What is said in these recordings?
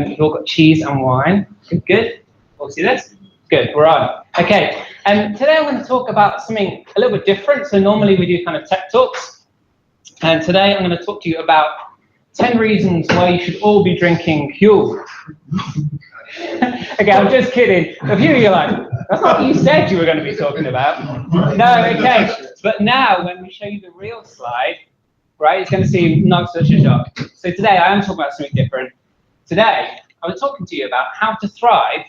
We've all got cheese and wine. Good. All see this? Good, we're on. Okay, today I'm going to talk about something a little bit different. So normally we do kind of tech talks. And today I'm going to talk to you about 10 reasons why you should all be drinking Huel. Okay, I'm just kidding. A few of you are like, that's not what you said you were going to be talking about. No, okay. But now when we show you the real slide, right, it's going to seem not such a shock. So today I am talking about something different. Today I was talking to you about how to thrive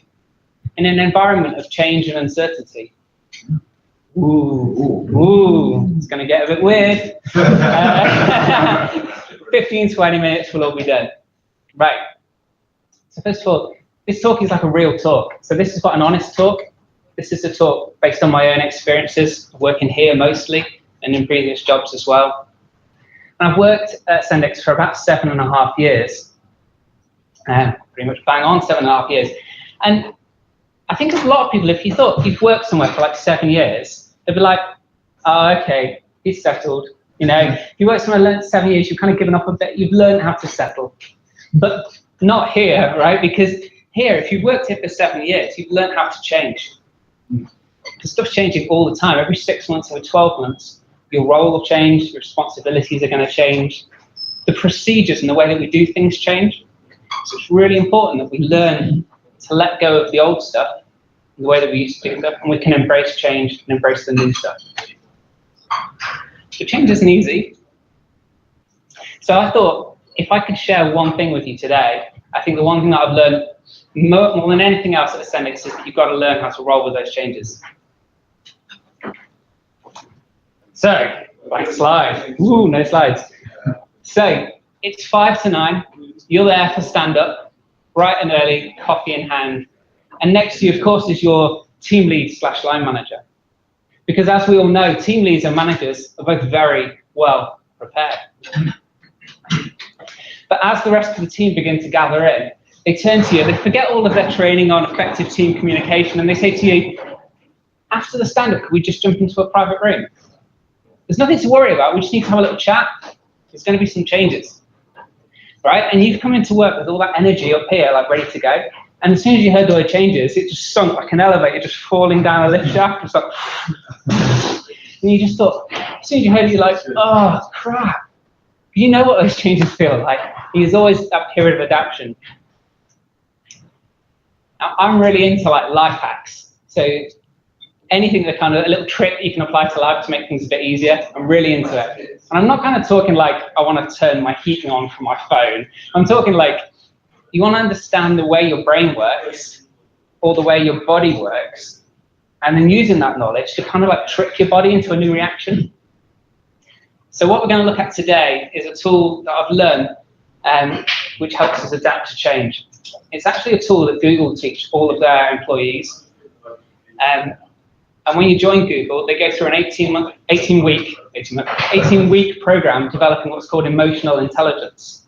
in an environment of change and uncertainty. Ooh, it's going to get a bit weird. 15, 20 minutes, we'll all be done. Right. So first of all, this talk is like a real talk. So this is quite an honest talk. This is a talk based on my own experiences, working here mostly, and in previous jobs as well. And I've worked at Sendix for about 7.5 years. Pretty much bang on 7.5 years. And I think a lot of people, if you thought you've worked somewhere for like 7 years, they'd be like, oh, okay, he's settled. You know, if you work somewhere for 7 years, you've kind of given up a bit, you've learned how to settle. But not here, right? Because here, if you've worked here for 7 years, you've learned how to change. Because stuff's changing all the time. Every 6 months, every 12 months, your role will change, your responsibilities are going to change, the procedures and the way that we do things change. So it's really important that we learn to let go of the old stuff, the way that we used to do stuff, and we can embrace change and embrace the new stuff. So change isn't easy. So I thought, if I could share one thing with you today, I think the one thing that I've learned more than anything else at Sendix is that you've got to learn how to roll with those changes. So, blank slide. Ooh, no slides. So, it's 5 to 9. You're there for stand-up, bright and early, coffee in hand. And next to you, of course, is your team lead / line manager. Because as we all know, team leads and managers are both very well prepared. But as the rest of the team begin to gather in, they turn to you, they forget all of their training on effective team communication, and they say to you, after the stand-up, could we just jump into a private room? There's nothing to worry about, we just need to have a little chat. There's going to be some changes, right? And you've come into work with all that energy up here, like ready to go, and as soon as you heard the word changes, it just sunk like an elevator, just falling down a lift shaft, just like, and you just thought, as soon as you heard it, you're like, oh, crap. You know what those changes feel like. There's always that period of adaptation. Now, I'm really into like life hacks. So anything that kind of a little trick you can apply to life to make things a bit easier, I'm really into it. And I'm not kind of talking like I want to turn my heating on from my phone. I'm talking like you want to understand the way your brain works or the way your body works, and then using that knowledge to kind of like trick your body into a new reaction. So what we're going to look at today is a tool that I've learned which helps us adapt to change. It's actually a tool that Google teach all of their employees. And when you join Google, they go through an 18-week program developing what's called emotional intelligence.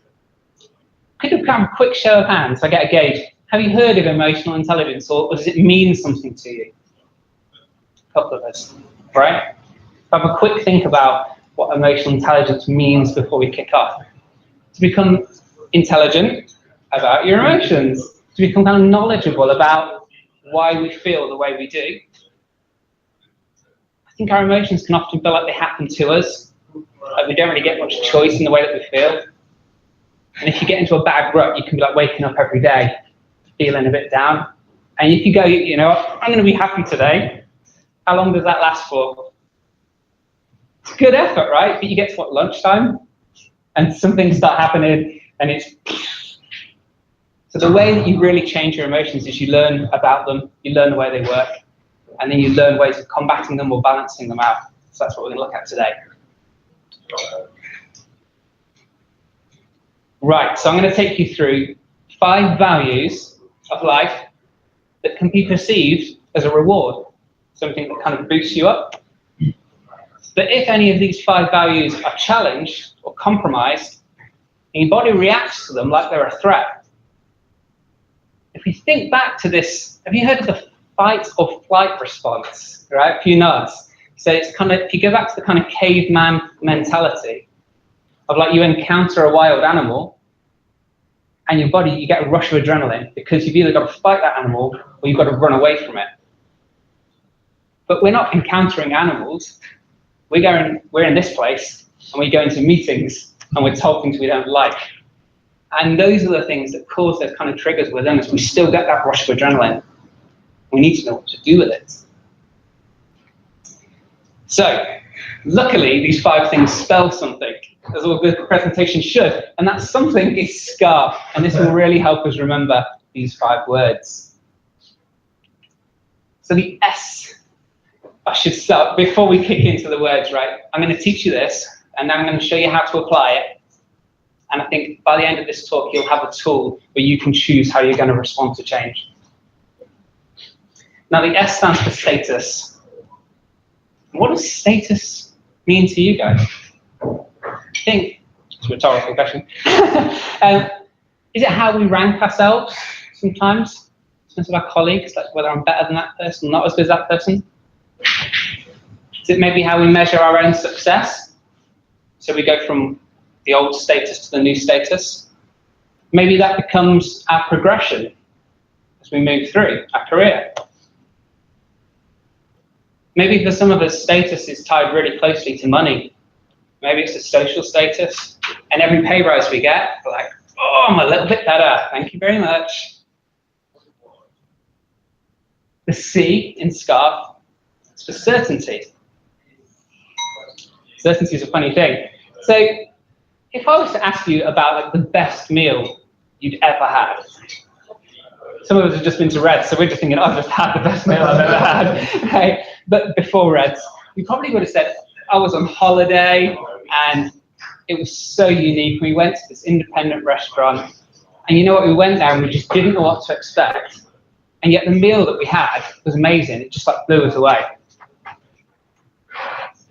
Could you have a quick show of hands so I get a gauge? Have you heard of emotional intelligence, or does it mean something to you? A couple of us, right? Have a quick think about what emotional intelligence means before we kick off. To become intelligent about your emotions, to become kind of knowledgeable about why we feel the way we do. I think our emotions can often feel like they happen to us, like we don't really get much choice in the way that we feel. And if you get into a bad rut, you can be like waking up every day feeling a bit down. And if you go, you know, I'm going to be happy today, how long does that last for? It's good effort, right? But you get to what, lunchtime? And some things start happening, and it's... So the way that you really change your emotions is you learn about them, you learn the way they work, and then you learn ways of combating them or balancing them out. So that's what we're going to look at today. Right, so I'm going to take you through 5 values of life that can be perceived as a reward, something that kind of boosts you up. But if any of these 5 values are challenged or compromised, your body reacts to them like they're a threat. If we think back to this, have you heard of the fight or flight response? Right, a few nods. So it's kind of, if you go back to the kind of caveman mentality of like you encounter a wild animal, and your body, you get a rush of adrenaline because you've either got to fight that animal or you've got to run away from it. But we're not encountering animals. We're in this place, and we go into meetings, and we're told things we don't like. And those are the things that cause those kind of triggers within us. We still get that rush of adrenaline. We need to know what to do with it. So, luckily, these 5 things spell something, as all good presentations should, and that something is SCARF, and this will really help us remember these 5 words. So the S, I should start, before we kick into the words, right, I'm going to teach you this, and then I'm going to show you how to apply it, and I think by the end of this talk, you'll have a tool where you can choose how you're going to respond to change. Now, the S stands for status. What does status mean to you guys? I think it's a rhetorical question. Is it how we rank ourselves sometimes? In terms of our colleagues, like whether I'm better than that person, not as good as that person? Is it maybe how we measure our own success? So we go from the old status to the new status. Maybe that becomes our progression as we move through our career. Maybe for some of us, status is tied really closely to money. Maybe it's a social status, and every pay rise we get, we're like, oh, I'm a little bit better, thank you very much. The C in SCARF is for certainty. Certainty is a funny thing. So if I was to ask you about like, the best meal you'd ever had, some of us have just been to Reds, so we're just thinking, I've just had the best meal I've ever had. Okay? But before Reds, we probably would have said, I was on holiday and it was so unique. We went to this independent restaurant, and you know what, we went there and we just didn't know what to expect. And yet the meal that we had was amazing. It just like blew us away.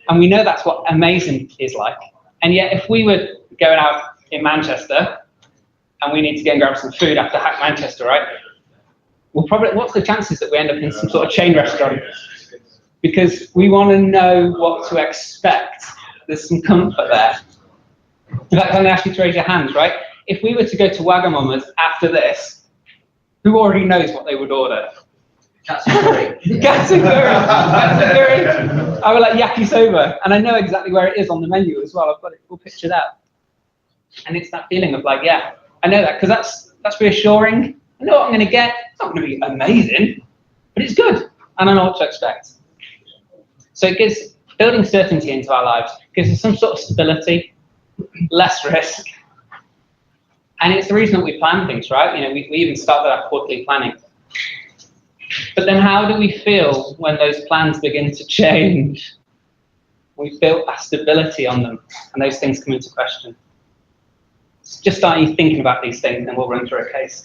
And we know that's what amazing is like. And yet if we were going out in Manchester and we need to go and grab some food after Hack Manchester, right? We'll probably, what's the chances that we end up in some sort of chain restaurant? Because we want to know what to expect. There's some comfort there. In fact, I'm going to ask you to raise your hands, right? If we were to go to Wagamama's after this, who already knows what they would order? Katsuguri. Katsuguri. I would like yakisoba, and I know exactly where it is on the menu as well. I've got it all pictured out. And it's that feeling of like, yeah, I know that, because that's reassuring. I know what I'm going to get. It's not going to be amazing, but it's good, and I know what to expect. So it gives, building certainty into our lives gives us some sort of stability, less risk, and it's the reason that we plan things, right? You know, we even start with our quarterly planning. But then how do we feel when those plans begin to change? We've built our stability on them, and those things come into question. So just start you thinking about these things, and we'll run through a case.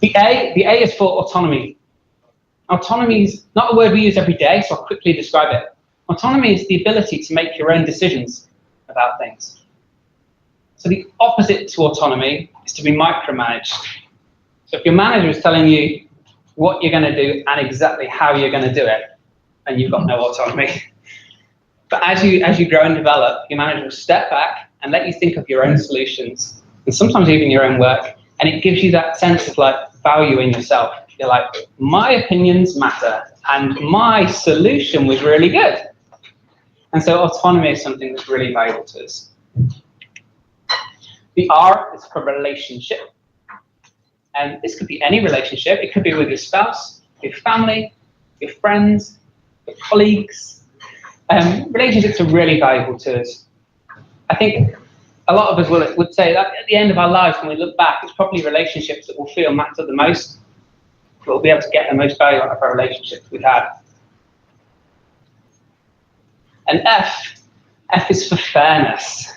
The A is for autonomy. Autonomy is not a word we use every day, so I'll quickly describe it. Autonomy is the ability to make your own decisions about things. So the opposite to autonomy is to be micromanaged. So if your manager is telling you what you're going to do and exactly how you're going to do it, then you've got no autonomy. But as you grow and develop, your manager will step back and let you think of your own solutions, and sometimes even your own work, and it gives you that sense of like value in yourself. You're like, my opinions matter, and my solution was really good. And so autonomy is something that's really valuable to us. The R is for relationship. And this could be any relationship. It could be with your spouse, your family, your friends, your colleagues. Relationships are really valuable to us. I think a lot of us would say that at the end of our lives, when we look back, it's probably relationships that will feel matter the most. We'll be able to get the most value out of our relationships we've had. And F is for fairness.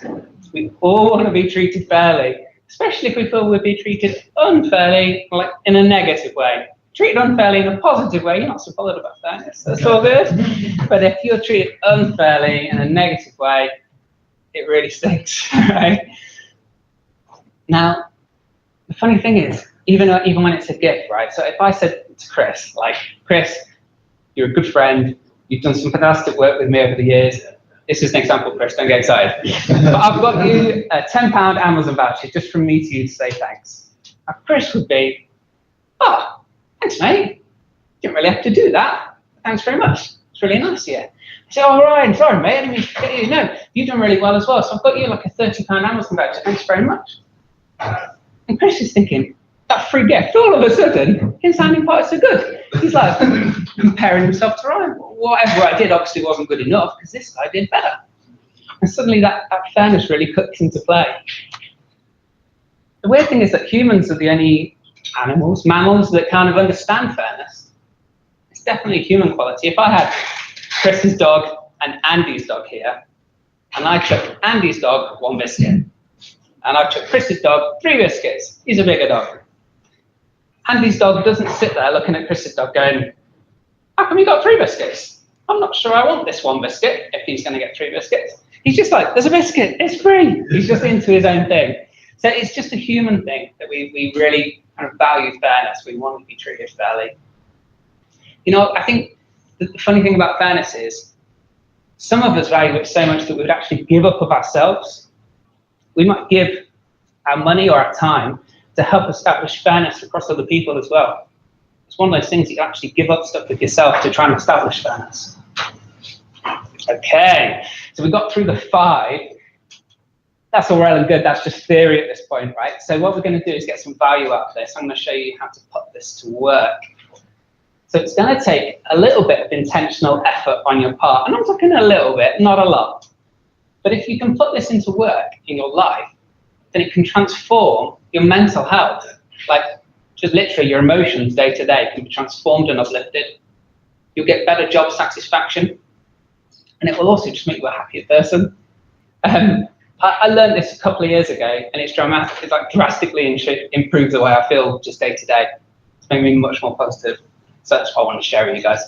We all want to be treated fairly, especially if we feel we'll be treated unfairly, like in a negative way. Treated unfairly in a positive way, you're not so bothered about fairness, that's all good. But if you're treated unfairly in a negative way, it really stinks, right? Now, the funny thing is, even when it's a gift, right? So if I said to Chris, like, Chris, you're a good friend, you've done some fantastic work with me over the years, This is an example, Chris, don't get excited. But I've got you a £10 Amazon voucher just from me to you to say thanks. Now, Chris would be, oh, thanks, mate. Didn't really have to do that. Thanks very much. It's really nice of you. I said, oh, Ryan, sorry, mate, I didn't mean to forget you. No, you've done really well as well. So I've got you like a £30 Amazon voucher. Thanks very much. And Chris is thinking, that free gift, all of a sudden, him sounding quite so good. He's like comparing himself to Ryan. Whatever I did obviously wasn't good enough because this guy did better. And suddenly that fairness really clicks into play. The weird thing is that humans are the only mammals that kind of understand fairness. It's definitely a human quality. If I had Chris's dog and Andy's dog here, and I took Andy's dog 1 biscuit, and I took Chris's dog 3 biscuits, he's a bigger dog. Andy's dog doesn't sit there looking at Chris's dog going, how come you got 3 biscuits? I'm not sure I want this 1 biscuit if he's going to get 3 biscuits. He's just like, there's a biscuit, it's free. He's just into his own thing. So it's just a human thing that we really kind of value fairness. We want to be treated fairly. You know, I think the funny thing about fairness is some of us value it so much that we would actually give up of ourselves. We might give our money or our time to help establish fairness across other people as well. It's one of those things that you actually give up stuff with yourself to try and establish fairness. Okay, so we got through the 5. That's all well and good, that's just theory at this point, right? So what we're going to do is get some value out of this. I'm going to show you how to put this to work. So it's going to take a little bit of intentional effort on your part, and I'm talking a little bit, not a lot. But if you can put this into work in your life, then it can transform your mental health. Like, just literally your emotions day to day can be transformed and uplifted. You'll get better job satisfaction, and it will also just make you a happier person. I learned this a couple of years ago, and it's dramatic. It's like drastically improved the way I feel just day to day. It's made me much more positive. So that's what I want to share with you guys.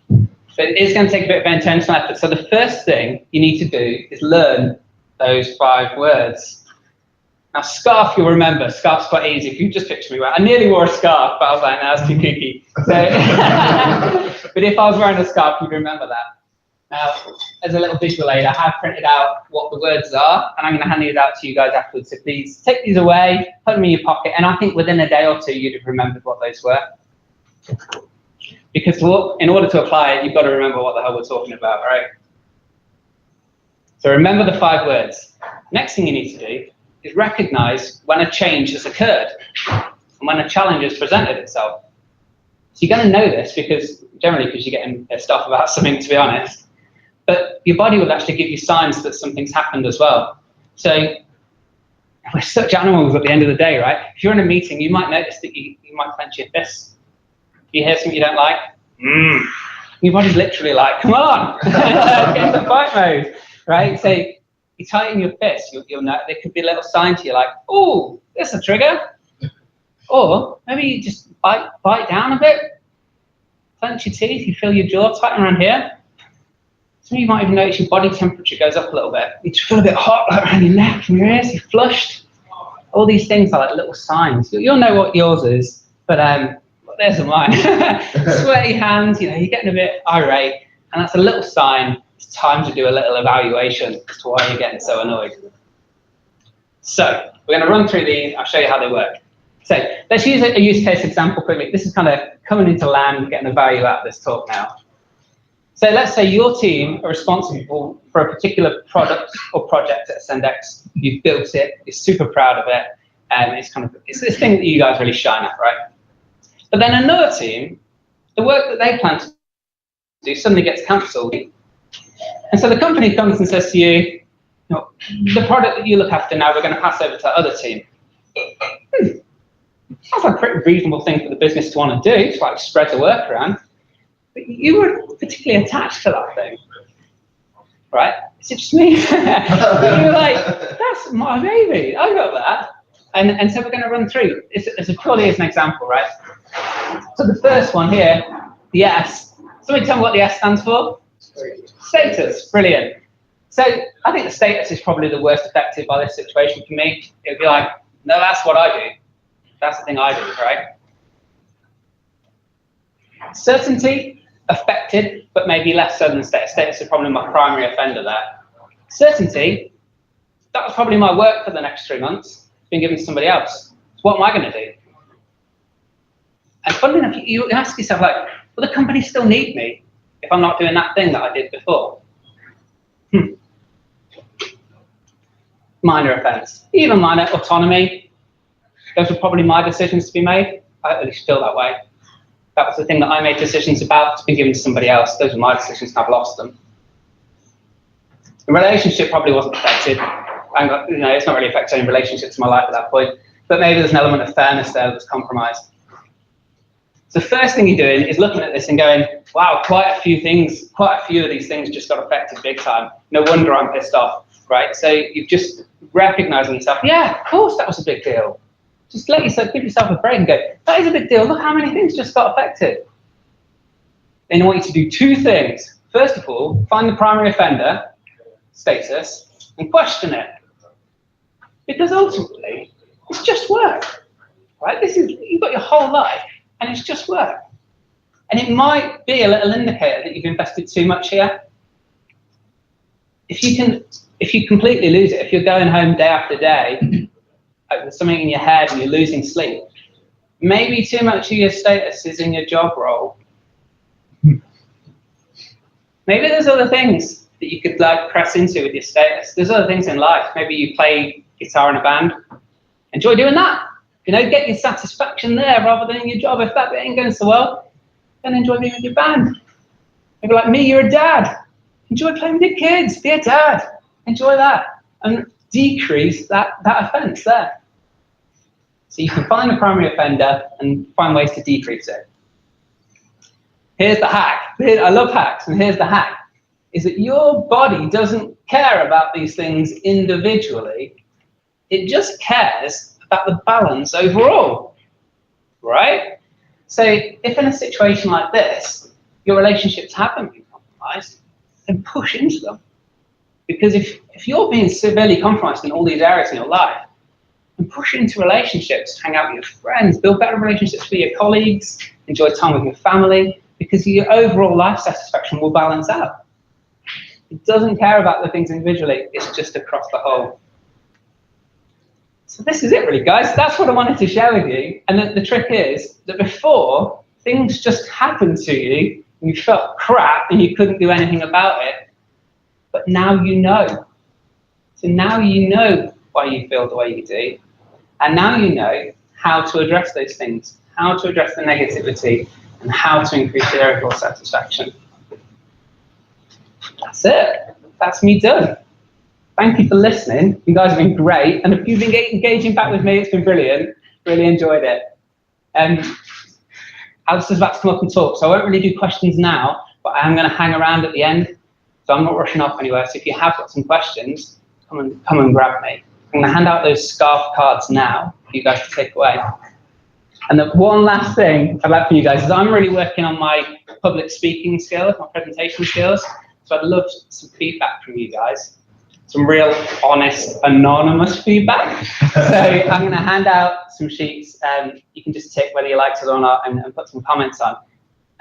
So it is going to take a bit of intentional effort. So the first thing you need to do is learn those 5 words. Now, scarf, you'll remember. Scarf's quite easy. If you just picture me, right? I nearly wore a scarf, but I was like, no, that's too kooky. So, but if I was wearing a scarf, you'd remember that. Now, as a little visual aid, I have printed out what the words are, and I'm going to hand these out to you guys afterwards. So please take these away, put them in your pocket, and I think within a day or 2, you'd have remembered what those were. Because in order to apply it, you've got to remember what the hell we're talking about, right? So remember the 5 words. Next thing you need to do is recognize when a change has occurred and when a challenge has presented itself. So you're going to know this because you're getting pissed off about something, to be honest. But your body will actually give you signs that something's happened as well. So we're such animals at the end of the day, right? If you're in a meeting, you might notice that you might clench your fists. If you hear something you don't like, your body's literally like, come on, get into fight mode, right? So you tighten your fists, you'll know there could be a little sign to you like, oh, there's a trigger. Or maybe you just bite down a bit, clench your teeth, you feel your jaw tighten around here. Some of you might even notice your body temperature goes up a little bit. You just feel a bit hot like around your neck and your ears, you're flushed. All these things are like little signs. You'll know what yours is, but there's mine. Sweaty hands, you're getting a bit irate, and that's a little sign. It's time to do a little evaluation as to why you're getting so annoyed. So we're going to run through these. I'll show you how they work. So let's use a use case example quickly. This is kind of coming into land, getting the value out of this talk now. So let's say your team are responsible for a particular product or project at Ascendex. You've built it, you're super proud of it, and it's this thing that you guys really shine at, right? But then another team, the work that they plan to do suddenly gets cancelled. And so the company comes and says to you, the product that you look after now, we're going to pass over to the other team. Sounds like a pretty reasonable thing for the business to want to do, to like spread the work around. But you were particularly attached to that thing, right? Is it just me? You were like, that's my baby, I got that. And so we're going to run through. It's purely as an example, right? So the first one here, the S. Somebody tell me what the S stands for? Status. Brilliant. So I think the status is probably the worst affected by this situation for me. It would be like, no, that's what I do. That's the thing I do, right? Certainty. affected, but maybe less so than status. Status is probably my primary offender there. Certainty, that was probably my work for the next 3 months. It's been given to somebody else. So what am I going to do? And funnily enough, you ask yourself, like, will the company still need me if I'm not doing that thing that I did before? Minor offence. Even minor autonomy. Those were probably my decisions to be made. I at least feel that way. That was the thing that I made decisions about. It's been given to somebody else. Those were my decisions, and I've lost them. The relationship probably wasn't affected. It's not really affected any relationships in my life at that point. But maybe there's an element of fairness there that's compromised. So the first thing you're doing is looking at this and going, wow, quite a few of these things just got affected big time. No wonder I'm pissed off, right? So you've just recognizing yourself, yeah, of course that was a big deal. Just give yourself a break and go, that is a big deal. Look how many things just got affected. Then I want you to do 2 things. First of all, find the primary offender status and question it. Because ultimately, it's just work, right? You've got your whole life, and it's just work. And it might be a little indicator that you've invested too much here. If you completely lose it, if you're going home day after day, with something in your head and you're losing sleep, maybe too much of your status is in your job role. Maybe there's other things that you could press into with your status. There's other things in life. Maybe you play guitar in a band. Enjoy doing that. Get your satisfaction there rather than in your job. If that ain't going so well, then enjoy being with your band. Maybe like me, you're a dad. Enjoy playing with your kids. Be a dad. Enjoy that. And decrease that offence there. So you can find a primary offender and find ways to decrease it. Here's the hack. I love hacks, and here's the hack. Is that your body doesn't care about these things individually. It just cares about the balance overall, right? So if in a situation like this, your relationships haven't been compromised, then push into them. Because if you're being severely compromised in all these areas in your life, then push into relationships, hang out with your friends, build better relationships with your colleagues, enjoy time with your family, because your overall life satisfaction will balance out. It doesn't care about the things individually, it's just across the whole. So this is it really, guys. That's what I wanted to share with you. And the trick is that before, things just happened to you, and you felt crap and you couldn't do anything about it. But now you know. So now you know why you feel the way you do. And now you know how to address those things, how to address the negativity, and how to increase your overall satisfaction. That's it. That's me done. Thank you for listening. You guys have been great. And if you've been engaging back with me, it's been brilliant. Really enjoyed it. Alistair's about to come up and talk, so I won't really do questions now, but I am going to hang around at the end. So I'm not rushing off anywhere. So if you have got some questions, come and grab me. I'm going to hand out those scarf cards now for you guys to take away. And the one last thing I'd like for you guys is I'm really working on my public speaking skills, my presentation skills. So I'd love some feedback from you guys. Some real, honest, anonymous feedback. So I'm going to hand out some sheets. You can just tick whether you liked it or not and put some comments on.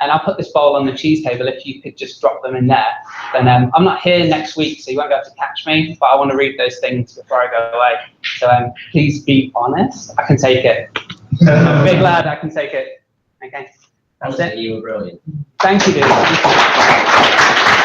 And I'll put this bowl on the cheese table if you could just drop them in there. Then I'm not here next week, so you won't be able to catch me, but I want to read those things before I go away. So please be honest. I can take it. I'm a big lad, I can take it. Okay, that's it. You were brilliant. Thank you, dude. Thank you.